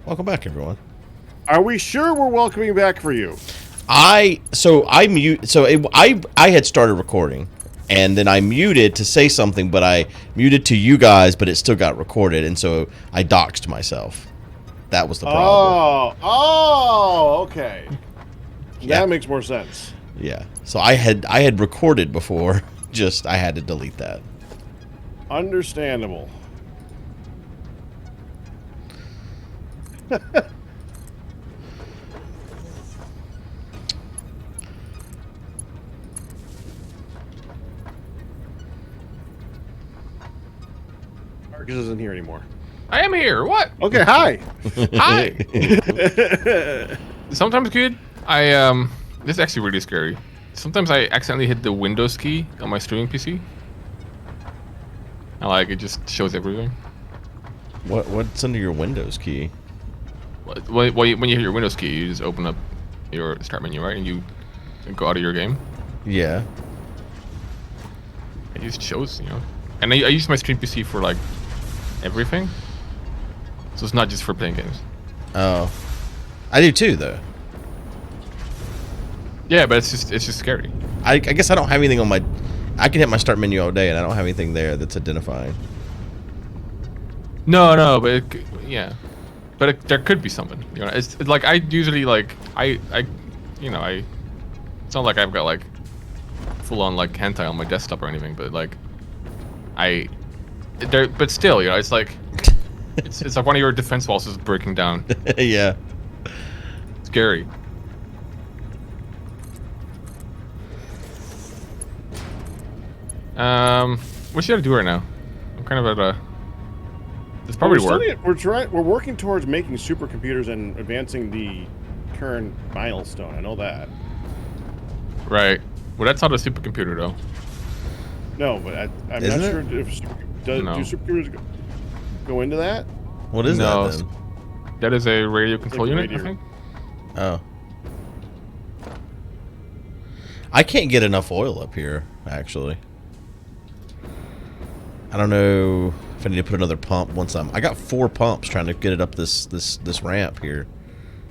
Welcome back, everyone. Are we sure we're welcoming back for you? I had started recording, and then I muted to say something, but I muted to you guys, but it still got recorded, and so I doxed myself. That was the problem. Okay. Yeah. That makes more sense. Yeah. So I had recorded before, just I had to delete that. Understandable. Arkas isn't here anymore. I am here. What? Okay, hi. Hi. Sometimes, Guude, this is actually really scary. Sometimes I accidentally hit the Windows key on my streaming PC. And like, it just shows everything. What's under your Windows key? When you hit your Windows key, you just open up your start menu, right? And you go out of your game. Yeah. It just shows, you know. And I use my stream PC for like everything. So it's not just for playing games. Oh. I do too, though. Yeah, but it's just scary. I guess I don't have anything on my... I can hit my start menu all day, and I don't have anything there that's identifying. No, but but there could be something. You know, it's like I usually like you know, it's not like I've got like full on like hentai on my desktop or anything, but like but still, you know, it's like it's like one of your defense walls is breaking down. Yeah. Scary. What should I do right now? I'm kind of at a... It's probably We're working towards making supercomputers and advancing the current milestone. I know that. Right. Well, that's not a supercomputer, though. No, but I'm Isn't not it? sure if do supercomputers go into that? What is that then? That is a radio control unit, radio. I think. Oh. I can't get enough oil up here, actually. I don't know if I need to put another pump once I got 4 pumps trying to get it up this ramp here.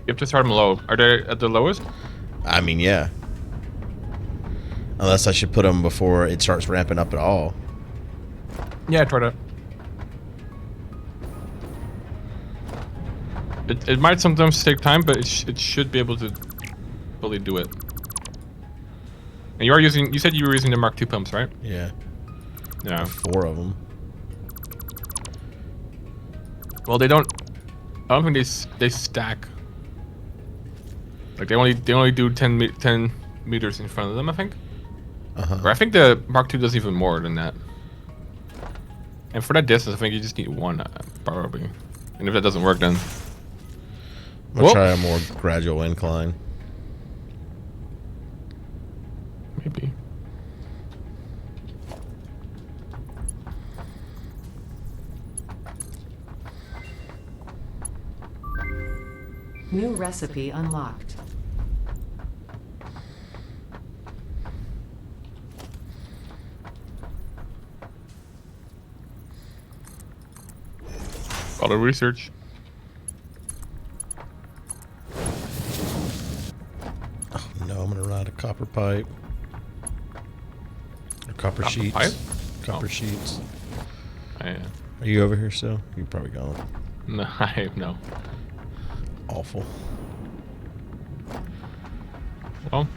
You have to start them low. Are they at the lowest? I mean, yeah. Unless I should put them before it starts ramping up at all. Yeah, try that. It might sometimes take time, but it should be able to fully do it. And you said you were using the Mark II pumps, right? Yeah. Yeah. 4 of them. Well, I don't think they stack. Like they only do 10 meters in front of them, I think. Or I think the Mark II does even more than that. And for that distance, I think you just need 1, probably. And if that doesn't work, then I'll try a more gradual incline. maybe. New recipe unlocked. Auto research. Oh no, I'm gonna run out of copper pipe. Or copper sheets. Pipe? Copper sheets. Yeah. Are you over here still? You're probably gone. No, no. Awful. Well.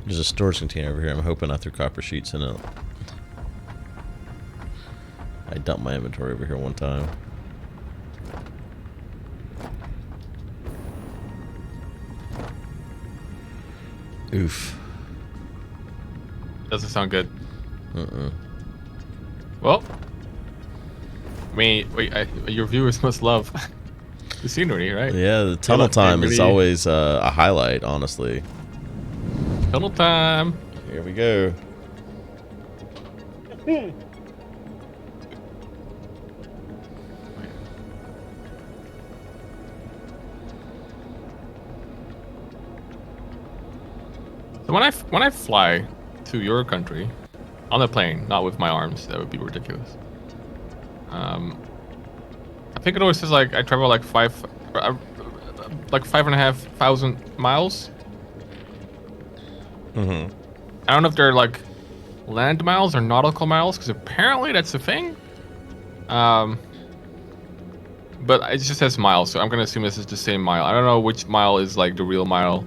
There's a storage container over here. I'm hoping I threw copper sheets in it. I dumped my inventory over here one time. Oof. Doesn't sound good. Well, I mean, your viewers must love the scenery, right? Yeah, the tunnel time is always a highlight, honestly. Tunnel time. Here we go. So when I fly to your country on a plane, not with my arms, that would be ridiculous. I think it always says like I travel like 5,500 miles. Mm-hmm. I don't know if they're like land miles or nautical miles, because apparently that's the thing. But it just says miles, so I'm gonna assume this is the same mile. I don't know which mile is like the real mile.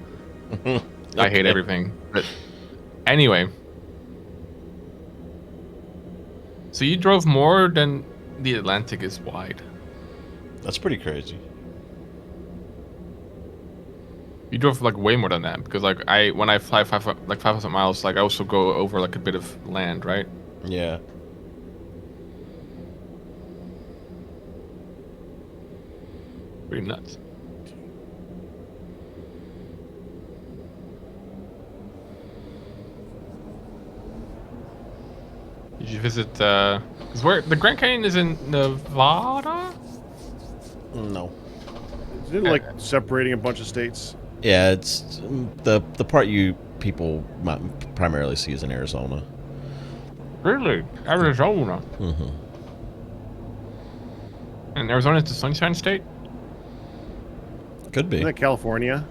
Okay. I hate everything. But anyway. So you drove more than the Atlantic is wide. That's pretty crazy. You drove like way more than that, because like when I fly 5,000 miles, like I also go over like a bit of land, right? Yeah. Pretty nuts. Did you visit? Cause where the Grand Canyon is in Nevada? No. Isn't it like separating a bunch of states? Yeah, it's the part you people might primarily see is in Arizona. Really, Arizona. Mm-hmm. And Arizona is the Sunshine State. Could be. Isn't that California?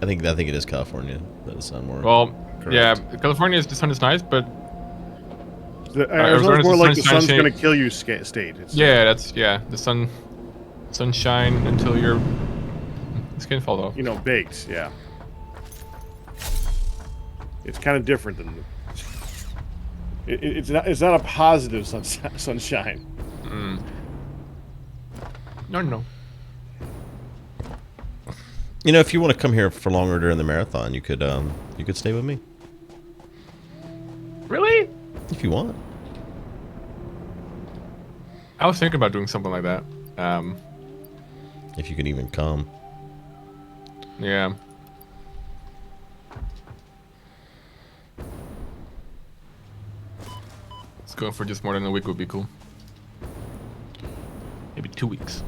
I think it is California. That is sound more. Well, correct. yeah, California is the sun is nice, but Arizona's more like the sun's sunshine going to kill you state. It's, yeah, the sunshine until your skin falls off. you know, baked. Yeah. It's kind of different than. It's not a positive sunshine. Mm. No. You know, if you want to come here for longer during the marathon, you could stay with me Really? if you want. I was thinking about doing something like that. If you can even come. Yeah. Let's go for just more than a week would be cool. Maybe 2 weeks.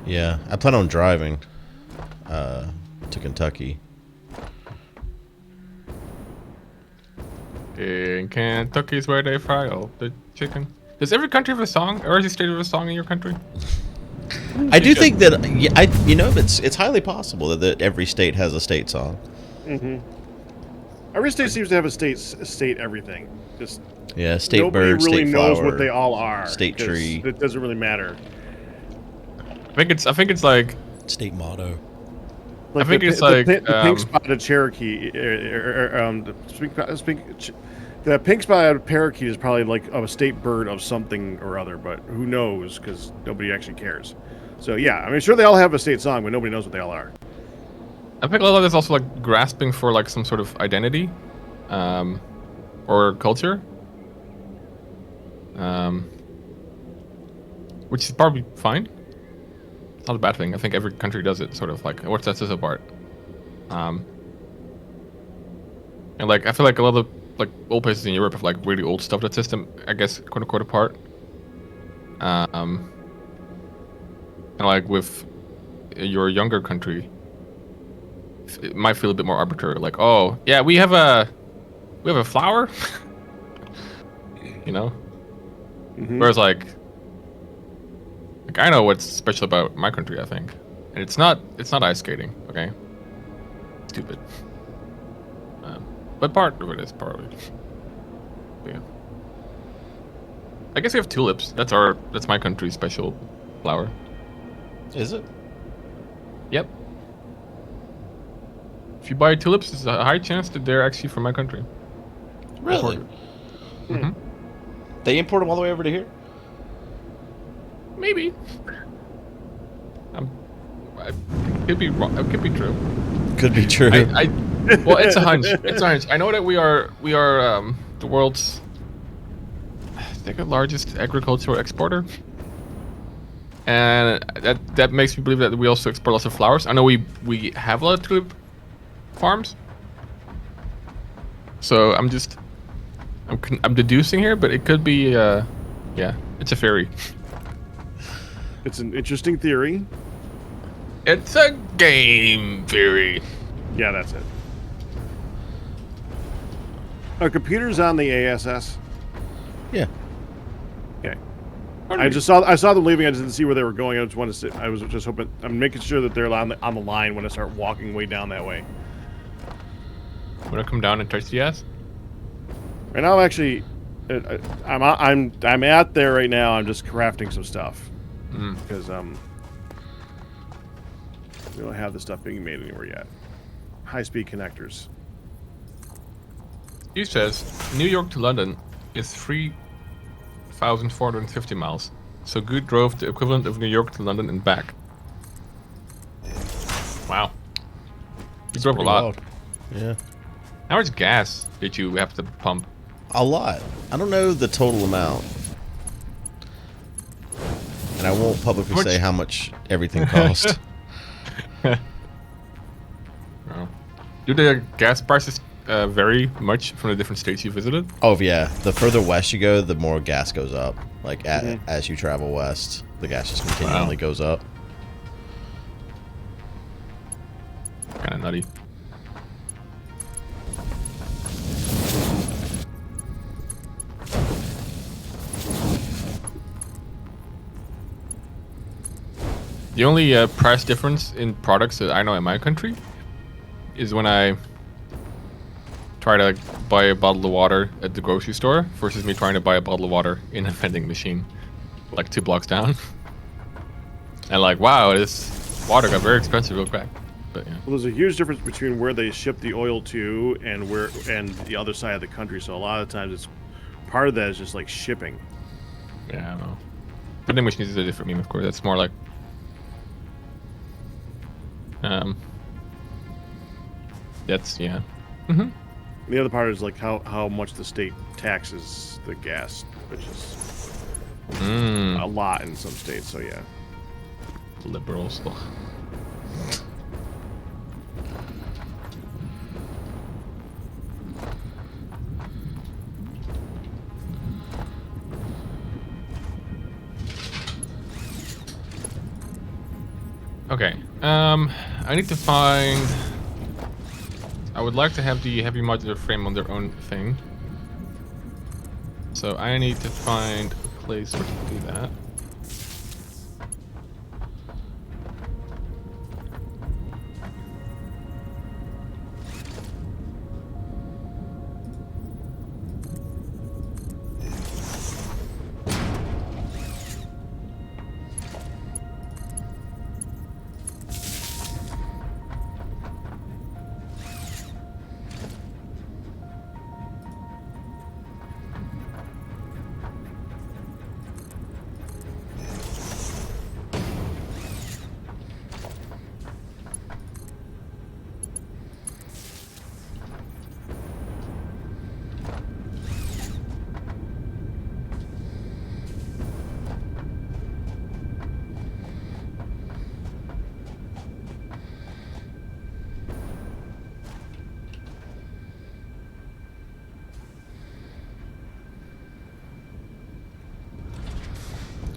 Yeah, I plan on driving to Kentucky. In Kentucky's where they fry all the chicken. Does every country have a song, or every state have a song in your country? I do think that it's highly possible that every state has a state song. Mm-hmm. Every state seems to have a state everything. Just Yeah, state nobody bird, really state knows flower, what they all are. state 'cause tree. It doesn't really matter. I think it's like state motto. Like I think the, it's the, like the pink spotted Cherokee. The pink spotted parakeet is probably like a state bird of something or other, but who knows? Because nobody actually cares. So yeah, I mean, sure they all have a state song, but nobody knows what they all are. I think a lot of this also like grasping for like some sort of identity, or culture, which is probably fine. It's not a bad thing. I think every country does it, sort of like what sets us apart. And like I feel like a lot of like old places in Europe have like really old stuff that sets them, I guess, quote unquote apart. And like with your younger country, it might feel a bit more arbitrary. Like, oh yeah, we have a flower, you know. Mm-hmm. Whereas like I know what's special about my country, I think, and it's not ice skating, okay? Stupid. But part of it is partly. Yeah. I guess we have tulips. That's my country's special flower. Is it? Yep. If you buy tulips, there's a high chance that they're actually from my country. Really? Mm-hmm. They import them all the way over to here? Maybe. It could be wrong. It could be true. Could be true. Well, it's a hunch. It's a hunch. I know that we are the world's, I think, largest agricultural exporter, and that makes me believe that we also export lots of flowers. I know we have a lot of tulip farms, so I'm deducing here, but it could be yeah, it's a theory. It's an interesting theory. It's a game theory. Yeah, that's it. Are computers on the ASS? Yeah. Okay. I saw them leaving. I just didn't see where they were going. I was just hoping. I'm making sure that they're on the line when I start walking way down that way. Wanna come down and touch the ass? Right now, actually, I'm out there right now. I'm just crafting some stuff because we don't have the stuff being made anywhere yet. High-speed connectors. He says New York to London is 3,450 miles. So Guude drove the equivalent of New York to London and back. Wow. He drove a lot. Wild. Yeah. How much gas did you have to pump? A lot. I don't know the total amount. And I won't publicly say how much everything cost. Oh. Do the gas prices vary much from the different states you visited? Oh, yeah. The further west you go, the more gas goes up. Like, as you travel west, the gas just continually goes up. Kind of nutty. The only price difference in products that I know in my country is when I try to buy a bottle of water at the grocery store versus me trying to buy a bottle of water in a vending machine, like 2 blocks down. And like, wow, this water got very expensive real quick. But yeah. Well, there's a huge difference between where they ship the oil to and the other side of the country. So a lot of times, it's part of that is just like shipping. Yeah, I don't know. Vending machines is a different meme, of course. That's more like that's yeah. The other part is like how much the state taxes the gas, which is a lot in some states. So yeah, Liberals. Ugh. Okay. I need to find. I would like to have the heavy modular frame on their own thing. So I need to find a place where to do that.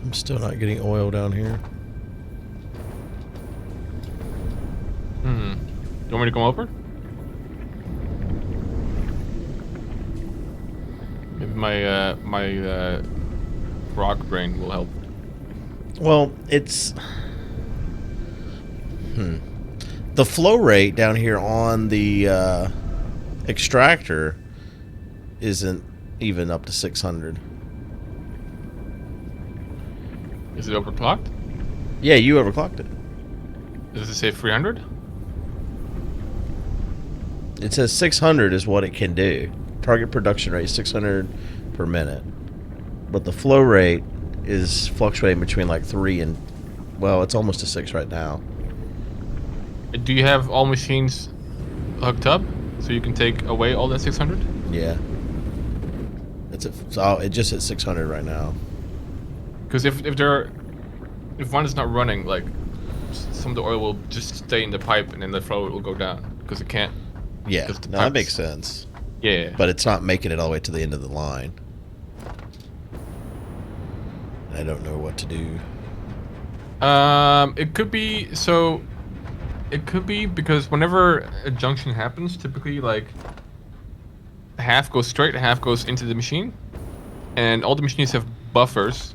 I'm still not getting oil down here. You want me to come over? Maybe my rock brain will help. Well, it's the flow rate down here on the extractor isn't even up to 600. Is it overclocked? Yeah, you overclocked it. Does it say 300? It says 600 is what it can do. Target production rate 600 per minute. But the flow rate is fluctuating between like 3 and, well, it's almost to 6 right now. Do you have all machines hooked up so you can take away all that 600? Yeah. It just hit 600 right now. Because if one is not running, like some of the oil will just stay in the pipe and then the flow will go down because it can't. Yeah, no, that makes sense. Yeah. But it's not making it all the way to the end of the line. I don't know what to do. It could be so. It could be because whenever a junction happens, typically like half goes straight, half goes into the machine. And all the machines have buffers,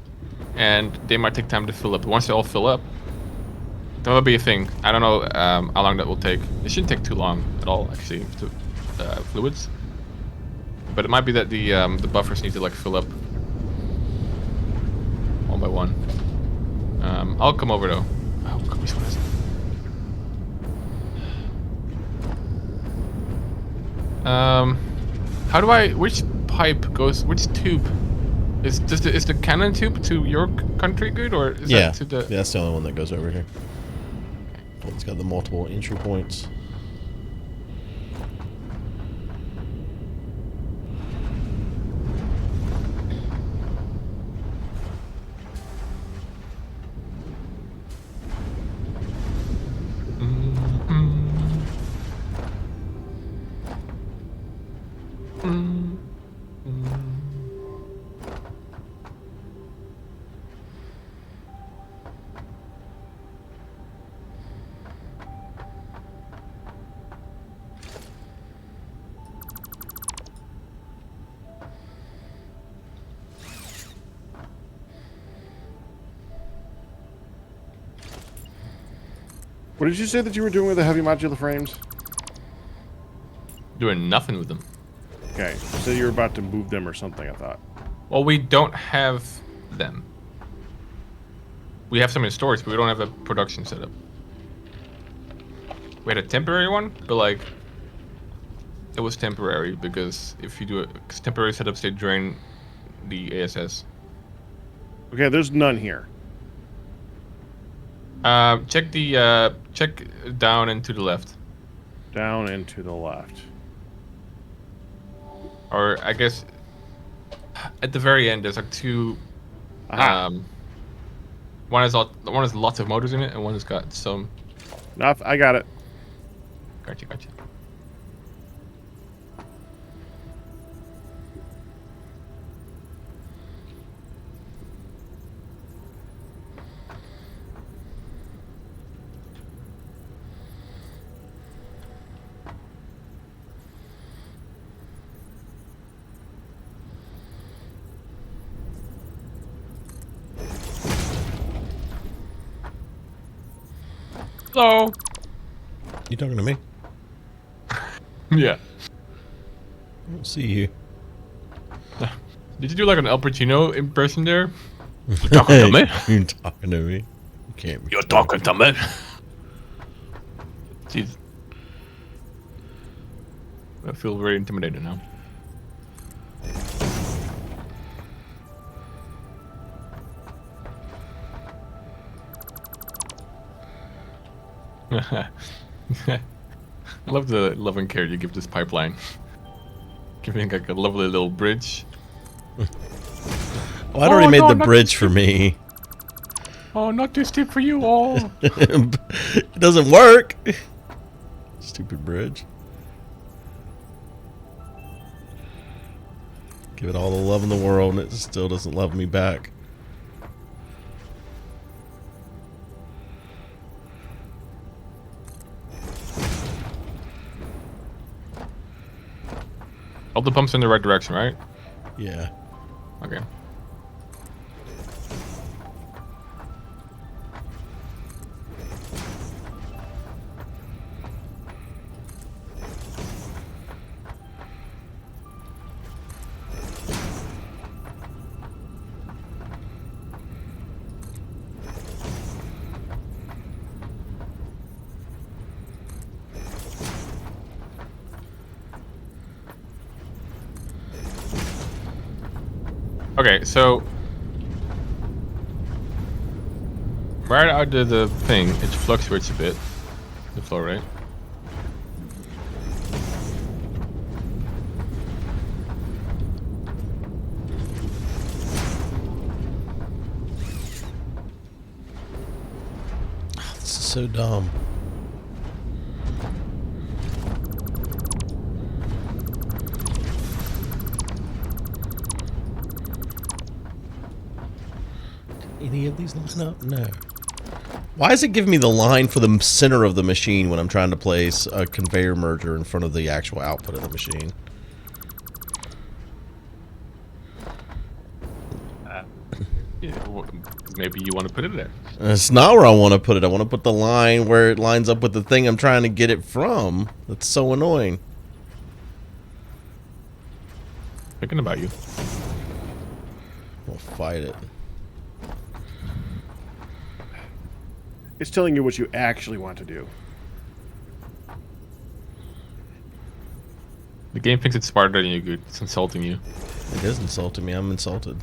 and they might take time to fill up. Once they all fill up, that will be a thing. I don't know how long that will take. It shouldn't take too long at all, actually, to fluids. But it might be that the buffers need to like fill up one by one. I'll come over though. Oh, God, what is it? How do I? Which pipe goes? Which tube? Is the cannon tube to your country good, or is that to the? Yeah, that's the only one that goes over here. It's got the multiple entry points. What did you say that you were doing with the heavy modular frames? Doing nothing with them. Okay, so you were about to move them or something, I thought. Well, we don't have them. We have some in storage, but we don't have a production setup. We had a temporary one, but like, it was temporary because if you do it, cause temporary setups, they drain the ASS. Okay, there's none here. Check down and to the left. Down and to the left. Or I guess at the very end there's like two. Aha. One has lots of motors in it, and one has got some. Enough. I got it. Gotcha. Hello. You talking to me? Yeah. I don't see you. Did you do like an Al Pacino impression there? You're talking to me? You're talking to me. You can't be. You're talking to me. Jeez. I feel very intimidated now. I love the love and care you give this pipeline. Giving like a lovely little bridge. Well, I'd already made the bridge for me. Oh, not too steep for you all. It doesn't work. Stupid bridge. Give it all the love in the world, and it still doesn't love me back. All the pumps in the right direction, right? Yeah. Okay. Okay, so right out of the thing, it fluctuates a bit, the flow rate. This is so dumb. Any of these line up? No. Why is it giving me the line for the center of the machine when I'm trying to place a conveyor merger in front of the actual output of the machine? Yeah, well, maybe you want to put it there. It's not where I want to put it. I want to put the line where it lines up with the thing I'm trying to get it from. That's so annoying. Thinking about you. We'll fight it. It's telling you what you actually want to do. The game thinks it's smarter than you, Guude. It's insulting you. It is insulting me. I'm insulted.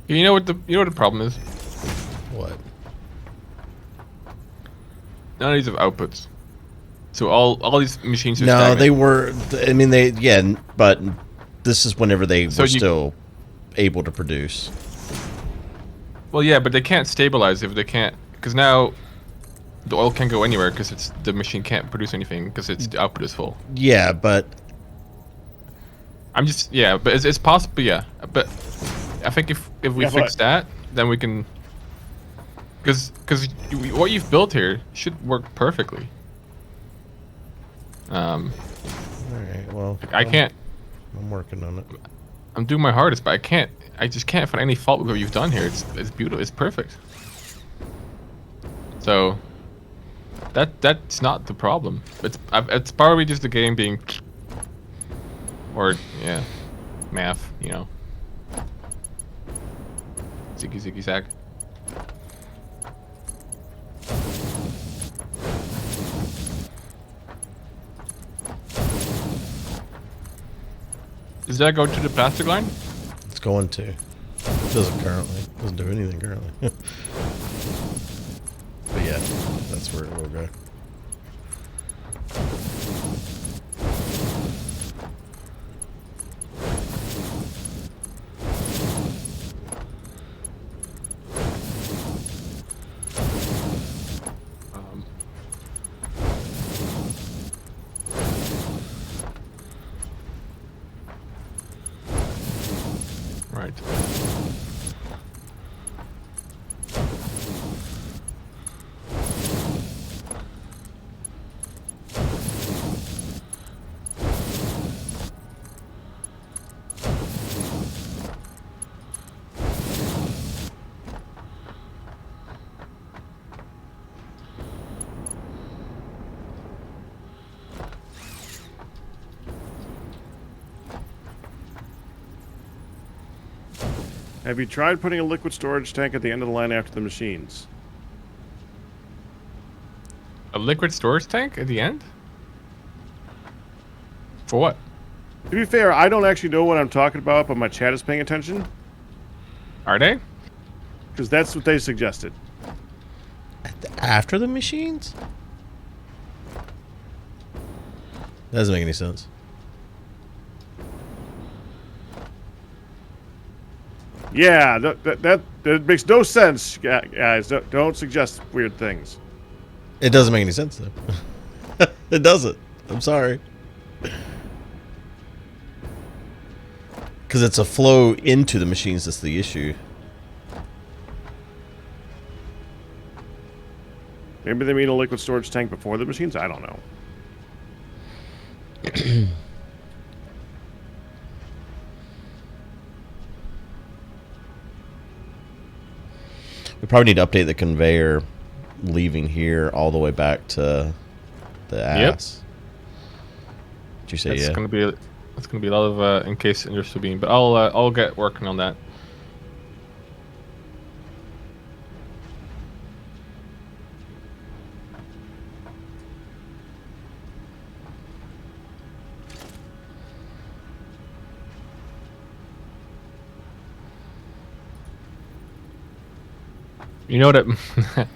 You know what the problem is? What? None of these have outputs. So all these machines are No, stagnant. they were. I mean, but this is whenever they So were still able to produce. Well, yeah, but they can't stabilize if they can't, because now the oil can't go anywhere because the machine can't produce anything because the output is full. Yeah, but but it's possible. Yeah, but I think if we fix that, then we can. Because what you've built here should work perfectly. all right. Well, I can't. I'm working on it. I'm doing my hardest, but I can't. I just can't find any fault with what you've done here. It's beautiful. It's perfect. So that's not the problem. It's probably just the game being, or yeah, math. You know. Ziggy ziggy zag. Does that go to the plastic line? It's going to. It doesn't currently. It doesn't do anything currently. But yeah, that's where it will go. Right. Have you tried putting a liquid storage tank at the end of the line after the machines? A liquid storage tank at the end? For what? To be fair, I don't actually know what I'm talking about, but my chat is paying attention. Are they? Because that's what they suggested. After the machines? That doesn't make any sense. Yeah, that makes no sense, guys. Don't suggest weird things. It doesn't make any sense though. It doesn't. I'm sorry. Because it's a flow into the machines that's the issue. Maybe they mean a liquid storage tank before the machines? I don't know. We probably need to update the conveyor leaving here all the way back to the ass. Did you say That's yeah? gonna be a lot of in case you're still being, but I'll get working on that. You know that I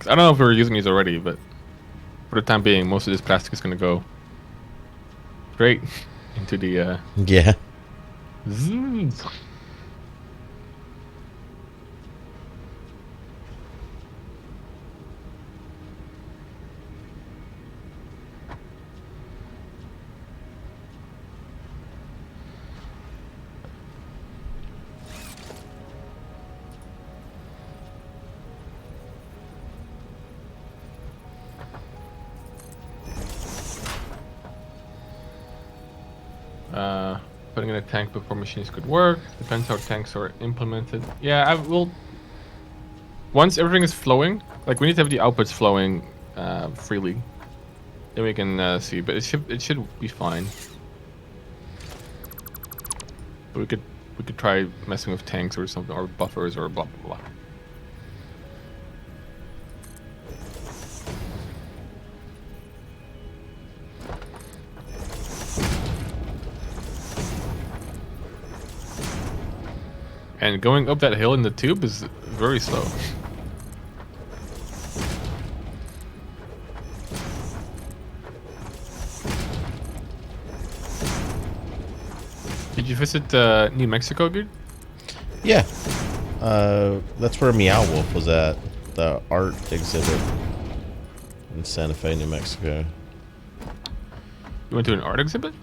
don't know if we were using these already, but for the time being, most of this plastic is gonna go straight into the Yeah. zzz. putting in a tank before machines could work. Depends how tanks are implemented. Yeah, I will. Once everything is flowing, like we need to have the outputs flowing freely, then we can see. But it should be fine. We could try messing with tanks or something, or buffers or blah blah blah. And going up that hill in the tube is very slow. Did you visit New Mexico, Guude? Yeah. That's where Meow Wolf was at, the art exhibit in Santa Fe, New Mexico. You went to an art exhibit?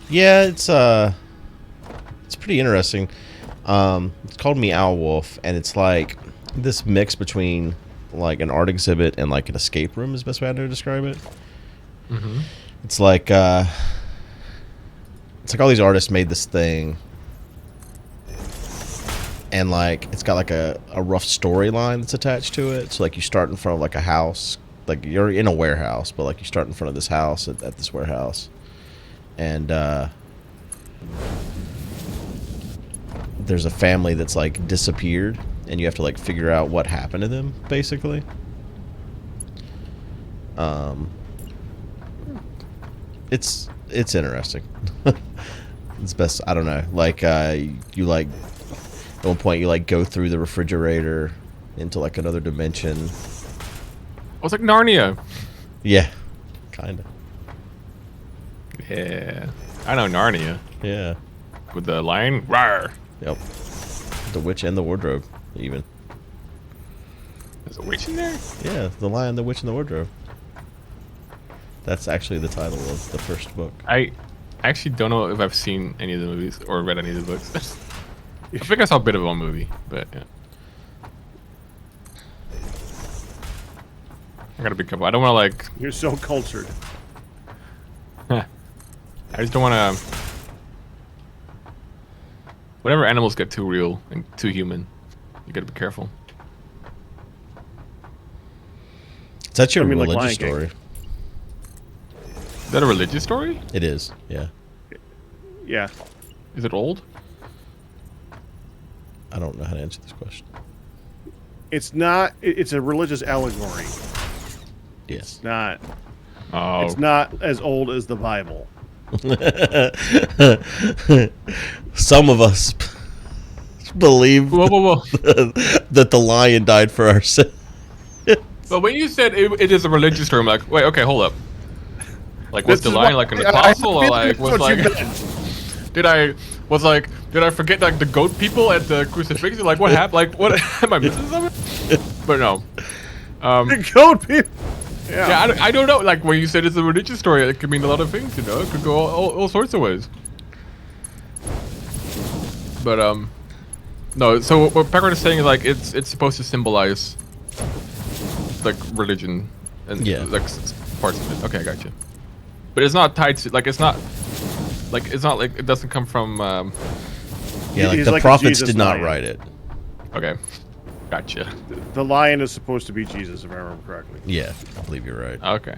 Yeah, it's pretty interesting. It's called Meow Wolf, and it's like this mix between like an art exhibit and like an escape room is the best way I know to describe it. Mm-hmm. It's like all these artists made this thing, and like it's got like a rough storyline that's attached to it. So like you start in front of like a house, like you're in a warehouse, but like you start in front of this house at this warehouse, and there's a family that's like disappeared, and you have to like figure out what happened to them, basically. It's interesting. It's best. I don't know. Like you like at one point you like go through the refrigerator into like another dimension. Oh, it's like Narnia. Yeah, kind of. Yeah, I know Narnia. Yeah. With the lion, rawr. Yep. The Witch and the Wardrobe, even. There's a witch in there? Yeah, The Lion, the Witch, and the Wardrobe. That's actually the title of the first book. I actually don't know if I've seen any of the movies or read any of the books. I think I saw a bit of one movie, but yeah. I gotta be careful. I don't want to like. You're so cultured. I just don't want to. Whenever animals get too real and too human, you gotta be careful. It's actually a like religious Lion King. story. Is that a religious story? It is, yeah. Yeah. Is it old? I don't know how to answer this question. It's not. It's a religious allegory. Yes. Not. Oh. It's not as old as the Bible. Some of us believe Whoa, whoa, whoa. that the lion died for our sins. But when you said it is a religious story, I'm like, wait, okay, hold up. Like, was This the is lion what- like an I apostle, or feel like that's was what like? you meant. Did I forget like the goat people at the crucifixion? Like, what happened? Like, what am I missing something? But no. The goat people. Yeah. Yeah, I don't know. Like when you said it's a religious story, it could mean a lot of things. You know, it could go all sorts of ways. But no. So what Pakratt is saying is like it's supposed to symbolize like religion and Yeah. like parts of it. Okay, I got you. But it's not tied to like it's not like it doesn't come from. Yeah, like He's the like a prophets Jesus did not lion. write it. Okay, gotcha. The lion is supposed to be Jesus, if I remember correctly. Yeah, I believe you're right. Okay,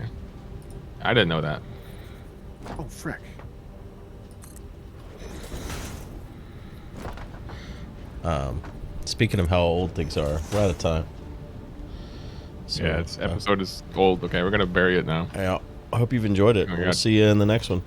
I didn't know that. Oh, frick. Speaking of how old things are, we're out of time. So, Yeah, this episode is old. Okay, we're gonna bury it now. I hope you've enjoyed it. Oh my We'll God. see you in the next one.